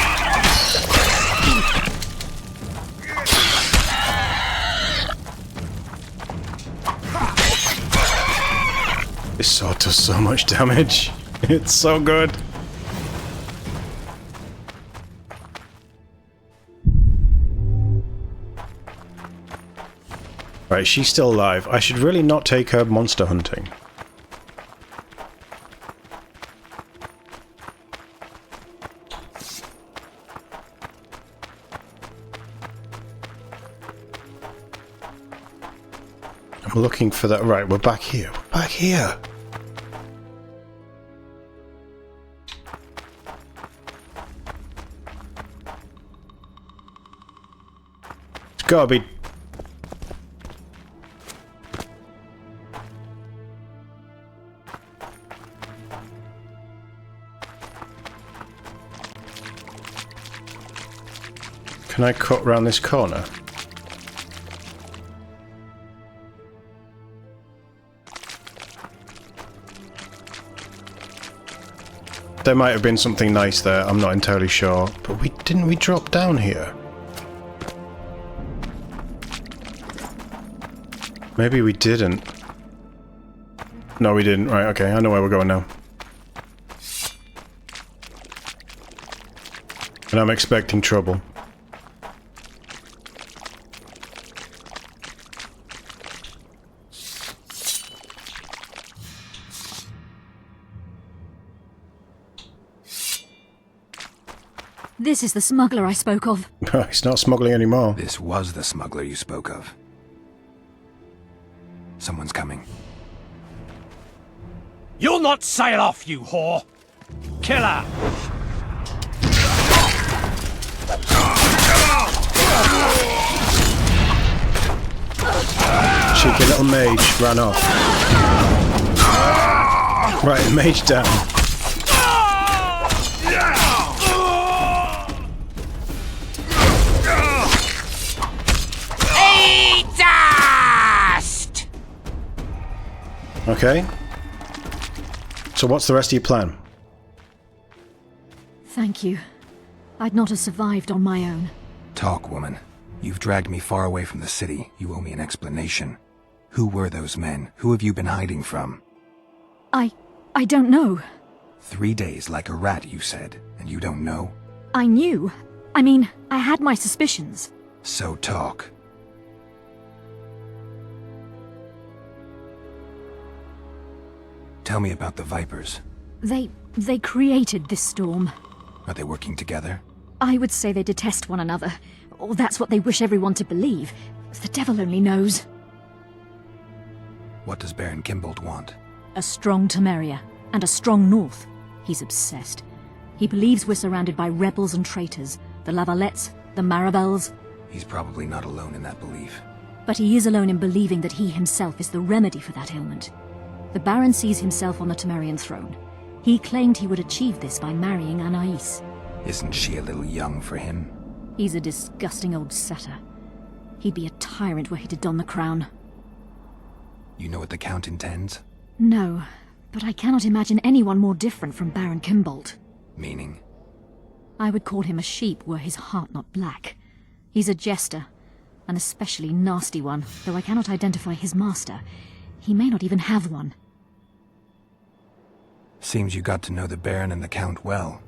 This sword does so much damage. It's so good. Right, she's still alive. I should really not take her monster hunting. I'm looking for that. Right, we're back here. We're back here. It's gotta be... Can I cut round this corner? There might have been something nice there, I'm not entirely sure. But didn't we drop down here? Maybe we didn't. No, we didn't. Right, okay, I know where we're going now. And I'm expecting trouble. This is the smuggler I spoke of. He's not smuggling anymore. This was the smuggler you spoke of. Someone's coming. You'll not sail off, you whore! Killer! Cheeky little mage ran off. Right, mage down. Dust! Okay. So what's the rest of your plan? Thank you. I'd not have survived on my own. Talk, woman. You've dragged me far away from the city. You owe me an explanation. Who were those men? Who have you been hiding from? I don't know. 3 days like a rat, you said, and you don't know? I knew. I mean, I had my suspicions. So talk. Tell me about the Vipers. They created this storm. Are they working together? I would say they detest one another. Or that's what they wish everyone to believe. The devil only knows. What does Baron Kimbold want? A strong Temeria, and a strong North. He's obsessed. He believes we're surrounded by rebels and traitors. The Lavalettes, the Marabels. He's probably not alone in that belief. But he is alone in believing that he himself is the remedy for that ailment. The Baron sees himself on the Temerian throne. He claimed he would achieve this by marrying Anais. Isn't she a little young for him? He's a disgusting old setter. He'd be a tyrant were he to don the crown. You know what the Count intends? No, but I cannot imagine anyone more different from Baron Kimbold. Meaning? I would call him a sheep were his heart not black. He's a jester, an especially nasty one, though I cannot identify his master. He may not even have one. Seems you got to know the Baron and the Count well.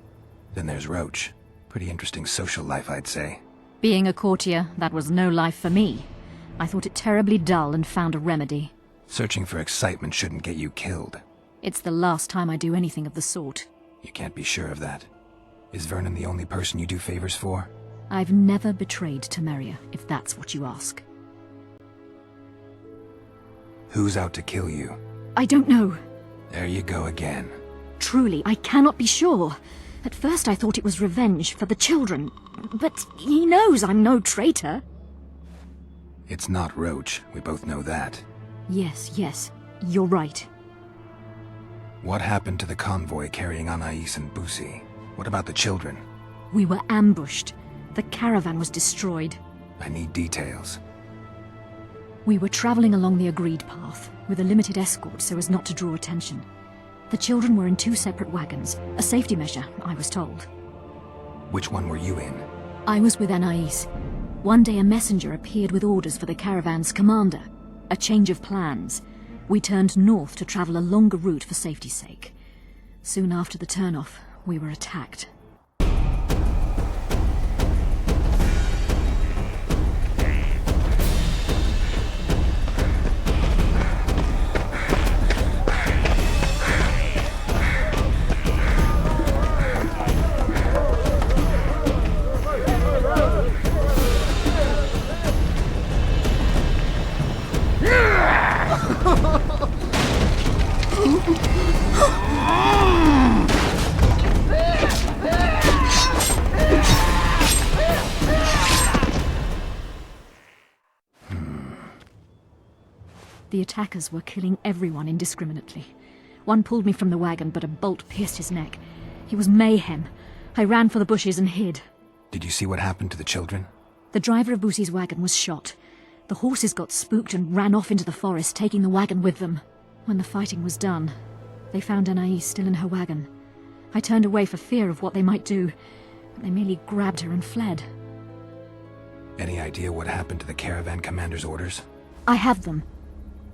Then there's Roach. Pretty interesting social life, I'd say. Being a courtier, that was no life for me. I thought it terribly dull and found a remedy. Searching for excitement shouldn't get you killed. It's the last time I do anything of the sort. You can't be sure of that. Is Vernon the only person you do favors for? I've never betrayed Temeria, if that's what you ask. Who's out to kill you? I don't know. There you go again. Truly, I cannot be sure. At first I thought it was revenge for the children, but he knows I'm no traitor. It's not Roach, we both know that. Yes, you're right. What happened to the convoy carrying Anais and Busi? What about the children? We were ambushed. The caravan was destroyed. I need details. We were traveling along the agreed path, with a limited escort so as not to draw attention. The children were in 2 separate wagons, a safety measure, I was told. Which one were you in? I was with Anais. One day a messenger appeared with orders for the caravan's commander. A change of plans. We turned north to travel a longer route for safety's sake. Soon after the turnoff, we were attacked. The attackers were killing everyone indiscriminately. One pulled me from the wagon, but a bolt pierced his neck. It was mayhem. I ran for the bushes and hid. Did you see what happened to the children? The driver of Busi's wagon was shot. The horses got spooked and ran off into the forest, taking the wagon with them. When the fighting was done, they found Anais still in her wagon. I turned away for fear of what they might do, but they merely grabbed her and fled. Any idea what happened to the caravan commander's orders? I have them.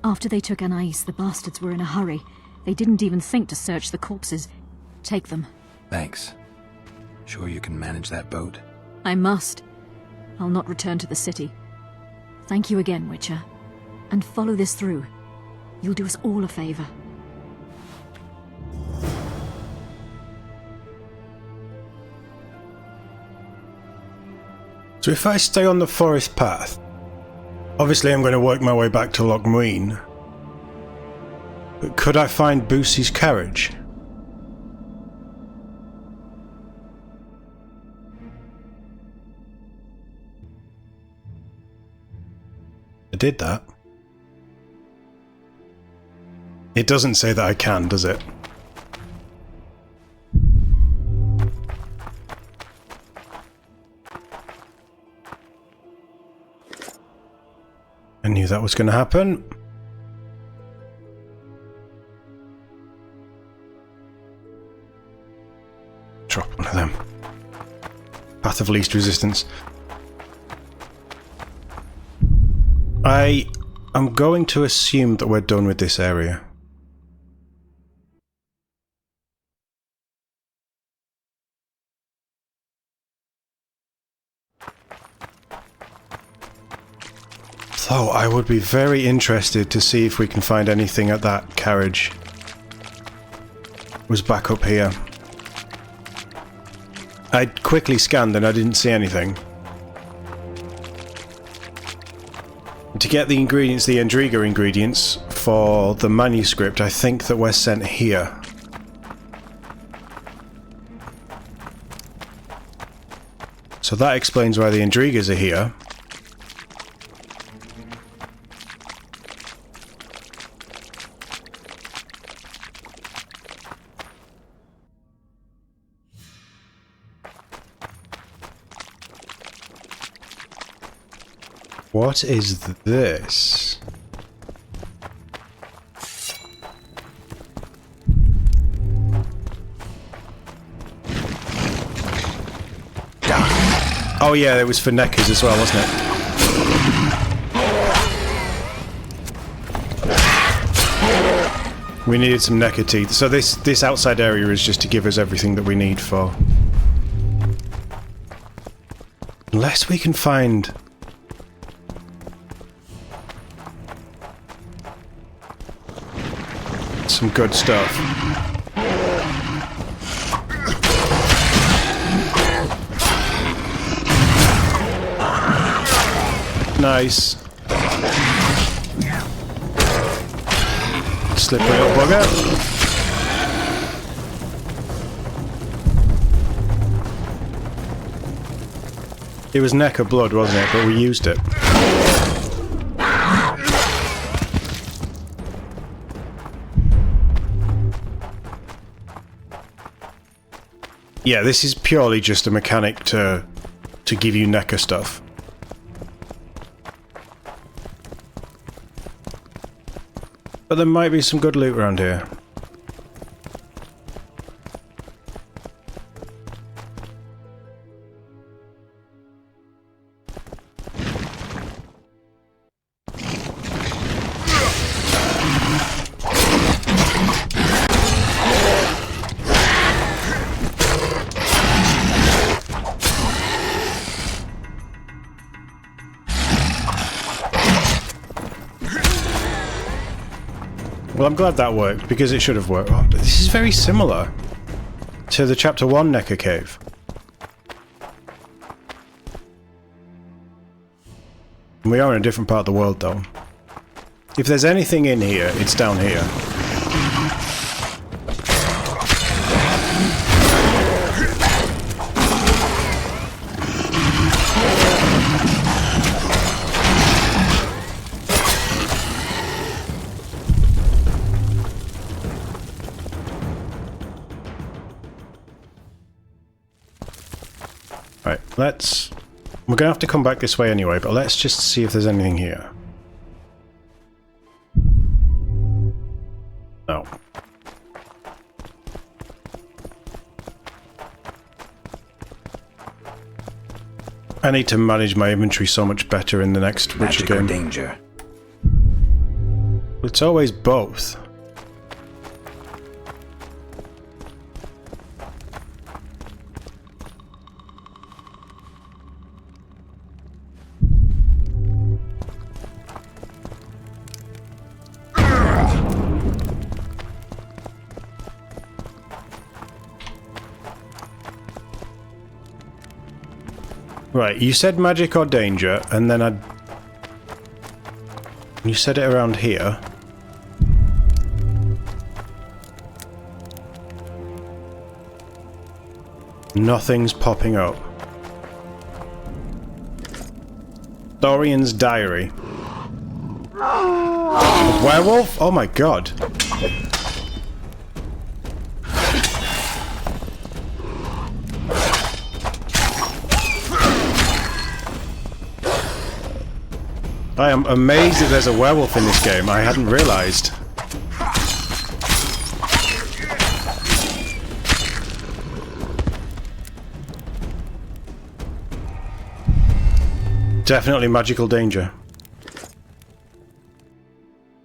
After they took Anais, the bastards were in a hurry. They didn't even think to search the corpses. Take them. Thanks. Sure you can manage that boat? I must. I'll not return to the city. Thank you again, Witcher. And follow this through. You'll do us all a favor. So if I stay on the forest path, obviously I'm going to work my way back to Lochmuin. But could I find Busi's carriage? did that. It doesn't say that I can, does it? I knew that was going to happen. Drop one of them. Path of least resistance. I'm going to assume that we're done with this area. Though I would be very interested to see if we can find anything at that carriage. It was back up here. I quickly scanned and I didn't see anything. To get the ingredients, the Endriga ingredients, for the manuscript, I think that we're sent here. So that explains why the Endrigas are here. What is this? Oh yeah, it was for neckers as well, wasn't it? We needed some necker teeth. So this outside area is just to give us everything that we need for... Unless we can find... some good stuff. Nice. Slippery little bugger. It was neck of blood, wasn't it? But we used it. Yeah, this is purely just a mechanic to give you necker stuff. But there might be some good loot around here. Well, I'm glad that worked, because it should have worked. Oh, this is very similar to the Chapter 1 Necker Cave. We are in a different part of the world, though. If there's anything in here, it's down here. Right, let's... We're gonna have to come back this way anyway, but let's just see if there's anything here. No. I need to manage my inventory so much better in the next Witcher game. Danger. It's always both. Right, you said magic or danger, and then you said it around here. Nothing's popping up. Dorian's diary. A werewolf? Oh my god. I am amazed that there's a werewolf in this game. I hadn't realised. Definitely magical danger.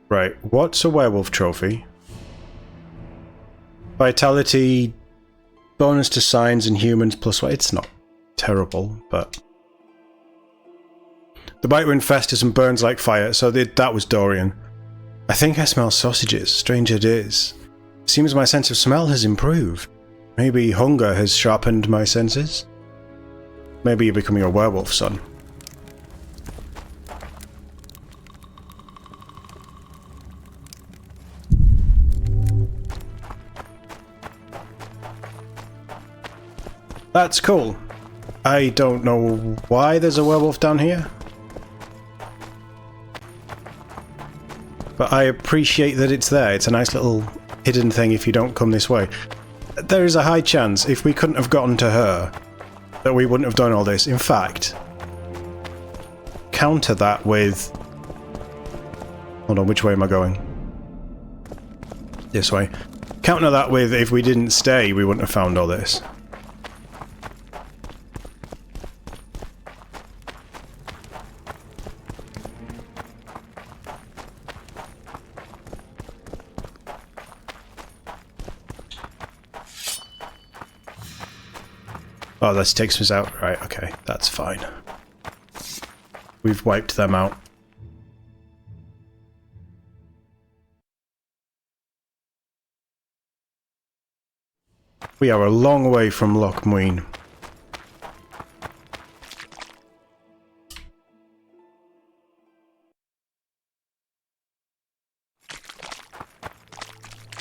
Right, what's a werewolf trophy? Vitality, bonus to signs and humans plus one. It's not terrible, but... The bite wind festers and burns like fire, so that was Dorian. I think I smell sausages, strange it is. Seems my sense of smell has improved. Maybe hunger has sharpened my senses? Maybe you're becoming a werewolf, son. That's cool. I don't know why there's a werewolf down here. But I appreciate that it's there. It's a nice little hidden thing if you don't come this way. There is a high chance, if we couldn't have gotten to her, that we wouldn't have done all this. In fact, counter that with... Hold on, which way am I going? This way. Counter that with, if we didn't stay, we wouldn't have found all this. Oh, this takes us out. Right, okay, that's fine. We've wiped them out. We are a long way from Loch Muin.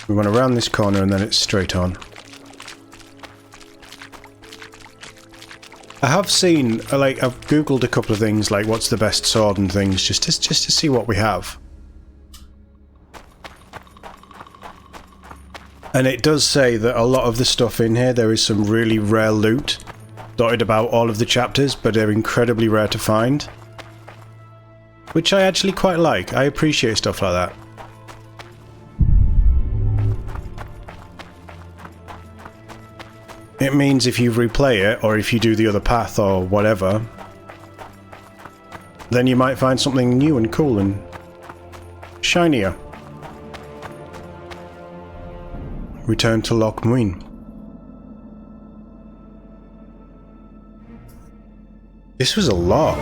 We went around this corner and then it's straight on. I have seen, like, I've googled a couple of things, like what's the best sword and things, just to see what we have. And it does say that a lot of the stuff in here, there is some really rare loot dotted about all of the chapters, but they're incredibly rare to find. Which I actually quite like. I appreciate stuff like that. It means if you replay it, or if you do the other path or whatever, then you might find something new and cool and shinier. Return to Loch Muin. This was a lot.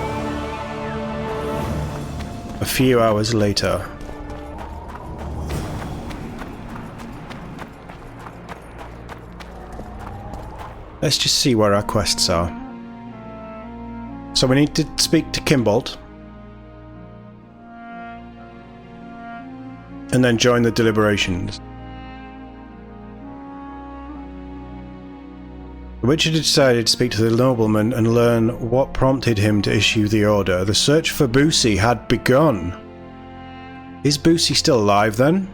A few hours later. Let's just see where our quests are. So we need to speak to Kimbolt. And then join the deliberations. The Witcher decided to speak to the nobleman and learn what prompted him to issue the order. The search for Boosie had begun. Is Boosie still alive then?